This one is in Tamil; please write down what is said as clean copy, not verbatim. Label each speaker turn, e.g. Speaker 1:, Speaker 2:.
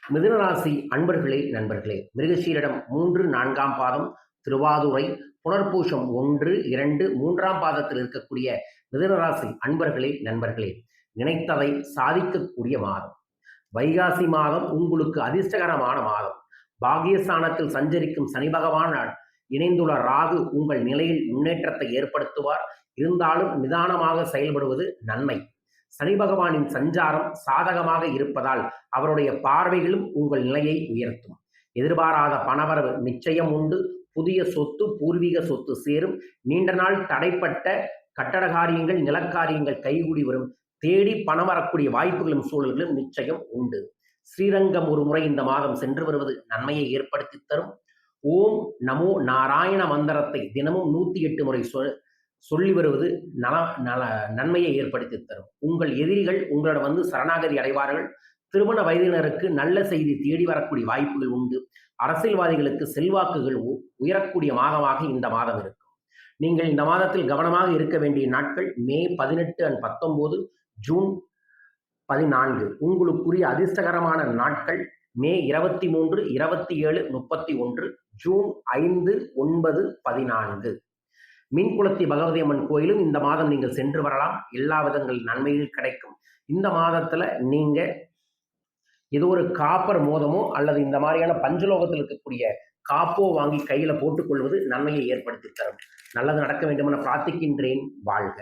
Speaker 1: மிதுனராசி அன்பர்களே நண்பர்களே, மிருகசீரிடம் 3, 4ஆம் பாதம், திருவாதுரை, புனர்பூஷம் 1, 2, 3ஆம் பாதத்தில் இருக்கக்கூடிய மிதுனராசி அன்பர்களே நண்பர்களே, நினைத்ததை சாதிக்கக்கூடிய மாதம். வைகாசி மாதம் உங்களுக்கு அதிர்ஷ்டகரமான மாதம். பாகியஸ்தானத்தில் சஞ்சரிக்கும் சனி பகவான் இணைந்துள்ள ராகு உங்கள் நிலையில் முன்னேற்றத்தை ஏற்படுத்துவார். இருந்தாலும் நிதானமாக செயல்படுவது நன்மை. சனி பகவானின் சஞ்சாரம் சாதகமாக இருப்பதால் அவருடைய பார்வைகளும் உங்கள் நிலையை உயர்த்தும். எதிர்பாராத பணவரவு நிச்சயம் உண்டு. புதிய சொத்து, பூர்வீக சொத்து சேரும். நீண்ட நாள் தடைப்பட்ட கட்டட காரியங்கள், நிலக்காரியங்கள் கைகூடி வரும். தேடி பணம் வரக்கூடிய வாய்ப்புகளும் சூழல்களும் நிச்சயம் உண்டு. ஸ்ரீரங்கம் ஒரு முறை இந்த மாதம் சென்று வருவது நன்மையை ஏற்படுத்தி தரும். ஓம் நமோ நாராயண மந்திரத்தை தினமும் 108 முறை சொல்லி வருவது நன்மையை ஏற்படுத்தி தரும். உங்கள் எதிரிகள் உங்களிடம் வந்து சரணாகதி அடைவார்கள். திருமண வயதினருக்கு நல்ல செய்தி தேடி வரக்கூடிய வாய்ப்புகள் உண்டு. அரசியல்வாதிகளுக்கு செல்வாக்குகள் உயரக்கூடிய மாதமாக இந்த மாதம் இருக்கும். நீங்கள் இந்த மாதத்தில் கவனமாக இருக்க வேண்டிய நாட்கள் மே 18 and 19, ஜூன் 14. உங்களுக்குரிய அதிர்ஷ்டகரமான நாட்கள் மே 23, 27, 31, ஜூன் 5, 9, 14. மீன்குளத்தி பகவதி அம்மன் கோயிலும் இந்த மாதம் நீங்கள் சென்று வரலாம். எல்லா விதங்கள் நன்மைகள் கிடைக்கும். இந்த மாதத்துல நீங்க ஏதோ ஒரு காப்பர் மோதமோ அல்லது இந்த மாதிரியான பஞ்சலோகத்தில் இருக்கக்கூடிய காப்போ வாங்கி கையில போட்டுக்கொள்வது நன்மையை ஏற்படுத்தி தரும். நல்லது நடக்க வேண்டும் என பிரார்த்திக்கின்றேன். வாழ்க.